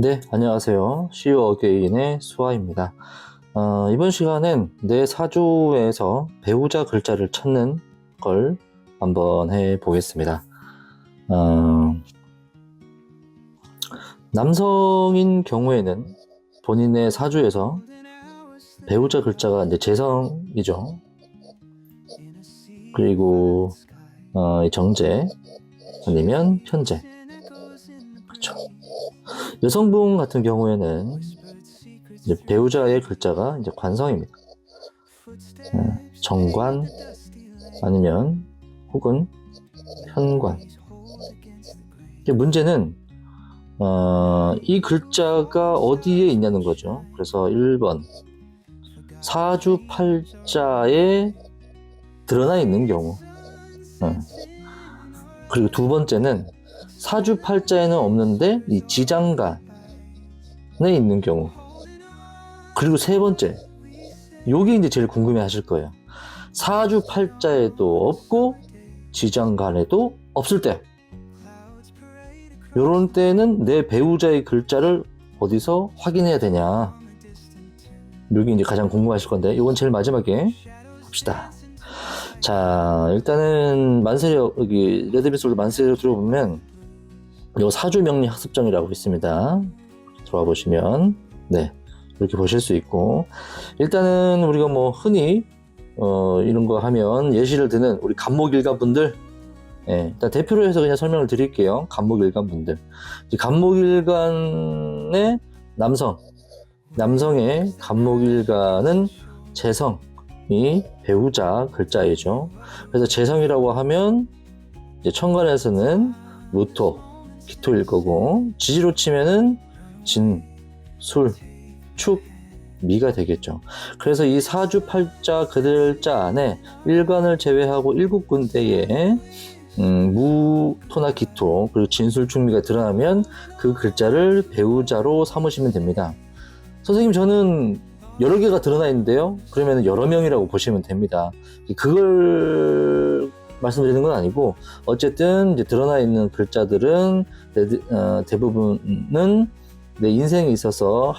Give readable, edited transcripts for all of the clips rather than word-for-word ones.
네, 안녕하세요. See you again의 수아입니다. 이번 시간은 내 사주에서 배우자 글자를 찾는 걸 한번 해보겠습니다. 남성인 경우에는 본인의 사주에서 배우자 글자가 이제 재성이죠. 그리고 정제 아니면 편제. 그렇죠. 여성분 같은 경우에는 이제 배우자의 글자가 이제 관성입니다. 정관 아니면 혹은 편관. 문제는 이 글자가 어디에 있냐는 거죠. 그래서 1번 사주팔자에 드러나 있는 경우, 그리고 두 번째는 사주팔자에는 없는데 이 지장간에 있는 경우, 그리고 세 번째, 요게 이제 제일 궁금해 하실 거예요. 사주팔자에도 없고 지장간에도 없을 때, 요런 때는 내 배우자의 글자를 어디서 확인해야 되냐, 요게 이제 가장 궁금하실 건데, 요건 제일 마지막에 봅시다. 자, 일단은 만세력, 여기 레드비솔드 만세력 들어보면 요 사주명리 학습정이라고 있습니다. 들어와 보시면 네, 이렇게 보실 수 있고, 일단은 우리가 뭐 흔히 이런 거 하면 예시를 드는 우리 간목일간 분들, 일단 대표로 해서 그냥 설명을 드릴게요. 간목일간 분들, 간목일간의 남성의 간목일간은 재성이 배우자 글자이죠. 그래서 재성이라고 하면 이제 천간에서는 무토, 기토일 거고, 지지로 치면은 진, 술, 축, 미가 되겠죠. 그래서 이 사주팔자 글자 안에 일간을 제외하고 7군데에 무, 토나 기토, 그리고 진술, 축미가 드러나면 그 글자를 배우자로 삼으시면 됩니다. 선생님, 저는 여러 개가 드러나 있는데요. 그러면 여러 명이라고 보시면 됩니다. 그걸 말씀드리는 건 아니고, 어쨌든 이제 드러나 있는 글자들은 대부분은 내 인생에 있어서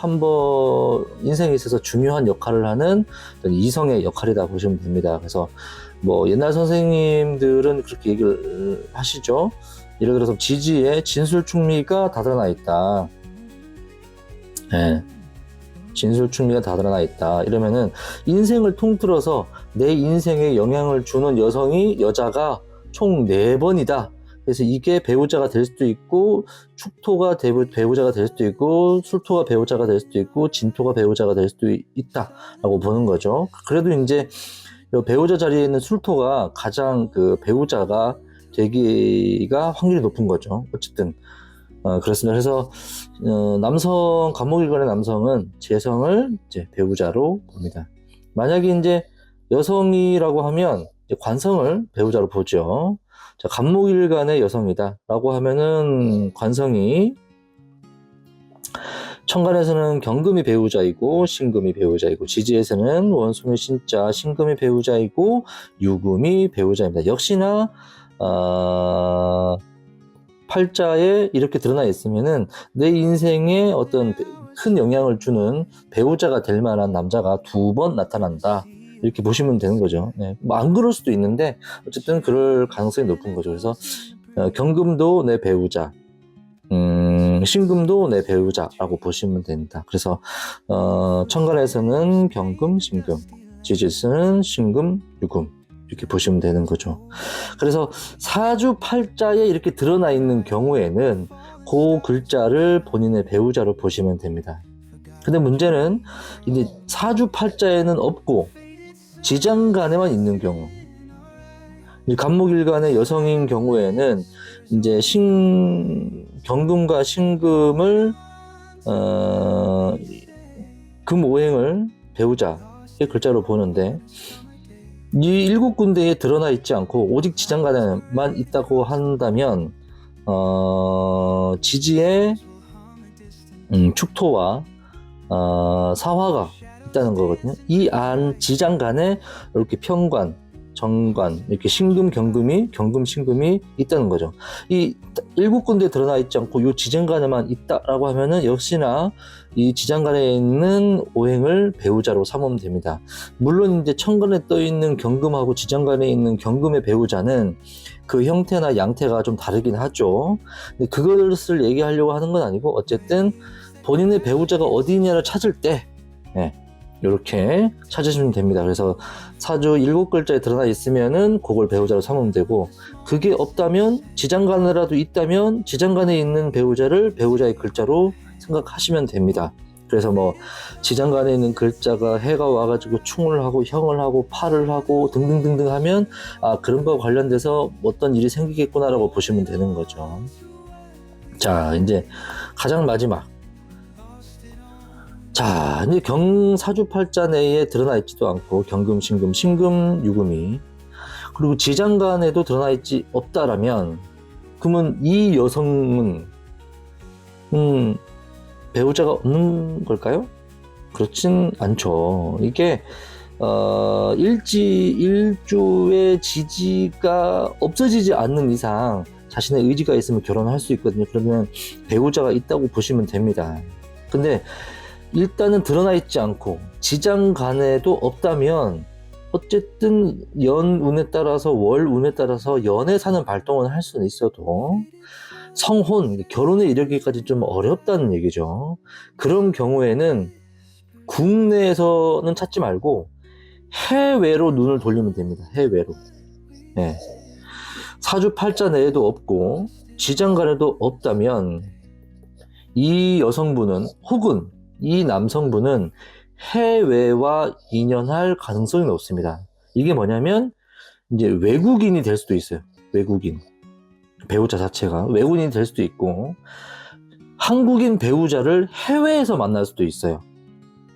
중요한 역할을 하는 이성의 역할이다 보시면 됩니다. 그래서 뭐 옛날 선생님들은 그렇게 얘기를 하시죠. 예를 들어서 지지에 진술충미가 다 드러나 있다. 진술충미가 다 드러나 있다. 이러면은 인생을 통틀어서 내 인생에 영향을 주는 여자가 총 4번이다. 그래서 이게 배우자가 될 수도 있고, 축토가 배우자가 될 수도 있고, 술토가 배우자가 될 수도 있고, 진토가 배우자가 될 수도 있다라고 보는 거죠. 그래도 이제 배우자 자리에 있는 술토가 가장 그 배우자가 되기가 확률이 높은 거죠. 어쨌든 그렇습니다. 그래서 간목일간의 남성은 재성을 이제 배우자로 봅니다. 만약에 이제 여성이라고 하면 이제 관성을 배우자로 보죠. 자, 간목일간의 여성이다라고 하면은 관성이 천간에서는 경금이 배우자이고 신금이 배우자이고, 지지에서는 원숭이 신자 신금이 배우자이고 유금이 배우자입니다. 역시나 팔자에 이렇게 드러나 있으면은 내 인생에 어떤 큰 영향을 주는 배우자가 될 만한 남자가 2번 나타난다, 이렇게 보시면 되는 거죠. 뭐 안 그럴 수도 있는데 어쨌든 그럴 가능성이 높은 거죠. 그래서 경금도 내 배우자, 신금도 내 배우자라고 보시면 됩니다. 그래서 천간에서는 경금, 신금, 지지에서는 신금, 유금, 이렇게 보시면 되는 거죠. 그래서 사주팔자에 이렇게 드러나 있는 경우에는 그 글자를 본인의 배우자로 보시면 됩니다. 근데 문제는 이제 사주팔자에는 없고 지장간에만 있는 경우, 간목일간의 여성인 경우에는 이제 경금과 신금을 금오행을 배우자의 글자로 보는데, 이 7군데에 드러나 있지 않고 오직 지장간에만 있다고 한다면 지지에 축토와 사화가 있다는 거거든요. 이 안 지장간에 이렇게 편관, 정관, 이렇게 신금, 경금이, 경금, 신금이 있다는 거죠. 이 7군데 드러나 있지 않고 이 지장간에만 있다라고 하면은 역시나 이 지장간에 있는 오행을 배우자로 삼으면 됩니다. 물론 이제 천간에 떠 있는 경금하고 지장간에 있는 경금의 배우자는 그 형태나 양태가 좀 다르긴 하죠. 근데 그것을 얘기하려고 하는 건 아니고 어쨌든 본인의 배우자가 어디 있냐를 찾을 때 이렇게 찾으시면 됩니다. 그래서 사주 7글자에 드러나 있으면은 그걸 배우자로 삼으면 되고, 그게 없다면 지장간에라도 있다면 지장간에 있는 배우자를 배우자의 글자로 생각하시면 됩니다. 그래서 뭐 지장간에 있는 글자가 해가 와가지고 충을 하고 형을 하고 팔을 하고 등등등등 하면 그런 거와 관련돼서 어떤 일이 생기겠구나라고 보시면 되는 거죠. 자, 이제 가장 마지막, 자, 이제 경사주팔자 내에 드러나 있지도 않고 경금, 신금, 신금, 유금이, 그리고 지장간에도 드러나 있지 없다라면 그러면 이 여성은 배우자가 없는 걸까요? 그렇진 않죠. 이게 일주의 지지가 없어지지 않는 이상 자신의 의지가 있으면 결혼할 수 있거든요. 그러면 배우자가 있다고 보시면 됩니다. 근데 일단은 드러나 있지 않고 지장간에도 없다면 어쨌든 연운에 따라서 월운에 따라서 연애 사는 발동은 할 수는 있어도 성혼, 결혼에 이르기까지 좀 어렵다는 얘기죠. 그런 경우에는 국내에서는 찾지 말고 해외로 눈을 돌리면 됩니다. 해외로. 네. 사주팔자 내에도 없고 지장간에도 없다면 이 여성분은 혹은 이 남성분은 해외와 인연할 가능성이 높습니다. 이게 뭐냐면 이제 외국인이 될 수도 있어요. 외국인. 배우자 자체가 외국인이 될 수도 있고 한국인 배우자를 해외에서 만날 수도 있어요.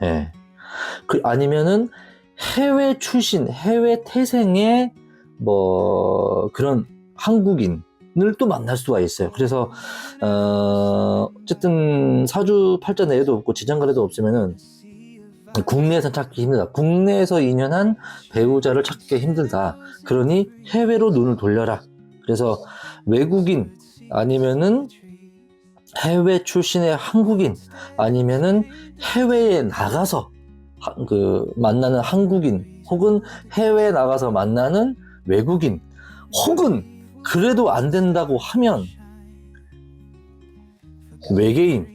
예. 아니면은 해외 출신, 해외 태생의 뭐 그런 한국인을 또 만날 수가 있어요. 그래서 어쨌든 사주팔자 내에도 없고 지장간에도 없으면은 국내에서 찾기 힘들다. 국내에서 인연한 배우자를 찾기 힘들다. 그러니 해외로 눈을 돌려라. 그래서 외국인 아니면은 해외 출신의 한국인 아니면은 해외에 나가서 만나는 한국인 혹은 해외에 나가서 만나는 외국인 혹은 그래도 안 된다고 하면 외계인,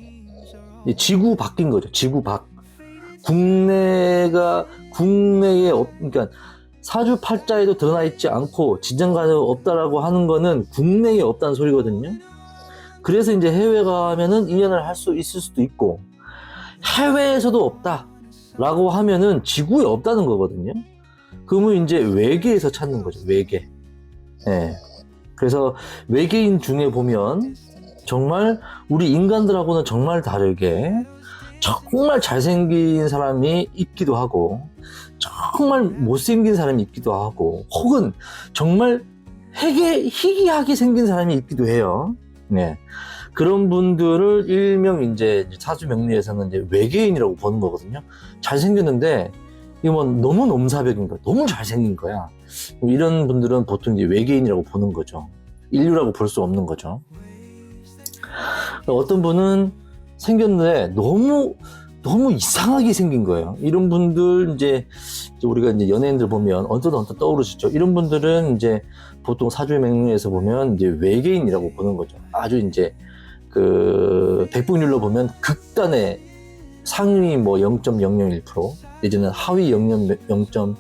지구 밖인 거죠. 지구 밖. 국내에 그러니까 사주팔자에도 드러나 있지 않고 지장간에 없다라고 하는 거는 국내에 없다는 소리거든요. 그래서 이제 해외 가면은 인연을 할 수 있을 수도 있고, 해외에서도 없다라고 하면은 지구에 없다는 거거든요. 그러면 이제 외계에서 찾는 거죠. 외계. 예. 그래서 외계인 중에 보면 정말 우리 인간들하고는 정말 다르게 정말 잘생긴 사람이 있기도 하고 정말 못생긴 사람이 있기도 하고 혹은 정말 희귀하게 생긴 사람이 있기도 해요. 네. 그런 분들을 일명 이제 사주 명리에서는 이제 외계인이라고 보는 거거든요. 잘생겼는데 이거 뭐 너무 넘사벽인 거야. 너무 잘생긴 거야. 이런 분들은 보통 이제 외계인이라고 보는 거죠. 인류라고 볼 수 없는 거죠. 어떤 분은 생겼는데 너무 이상하게 생긴 거예요. 이런 분들 이제 우리가 이제 연예인들 보면 언뜻 떠오르시죠. 이런 분들은 이제 보통 사주 명리에서 보면 이제 외계인이라고 보는 거죠. 아주 이제 그 백분율로 보면 극단의 상위 뭐 0.001%, 예전에는 하위 0.00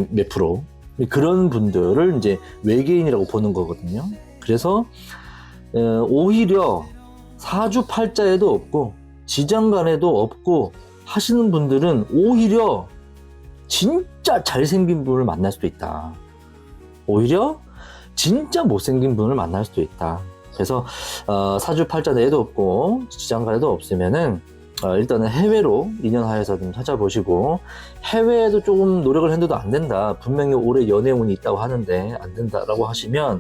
몇 프로, 그런 분들을 이제 외계인이라고 보는 거거든요. 그래서 오히려 사주팔자에도 없고 지장간에도 없고 하시는 분들은 오히려 진짜 잘생긴 분을 만날 수도 있다. 오히려 진짜 못생긴 분을 만날 수도 있다. 그래서 사주팔자 내에도 없고 지장간에도 없으면은 일단은 해외로 인연하여서 좀 찾아보시고, 해외에도 조금 노력을 했는데도 안 된다, 분명히 올해 연애운이 있다고 하는데 안 된다라고 하시면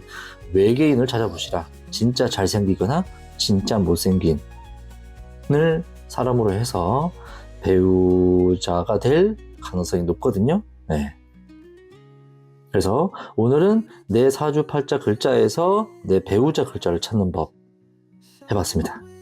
외계인을 찾아보시라. 진짜 잘생기거나 진짜 못생긴을 사람으로 해서 배우자가 될 가능성이 높거든요. 네. 그래서 오늘은 내 사주팔자 글자에서 내 배우자 글자를 찾는 법 해봤습니다.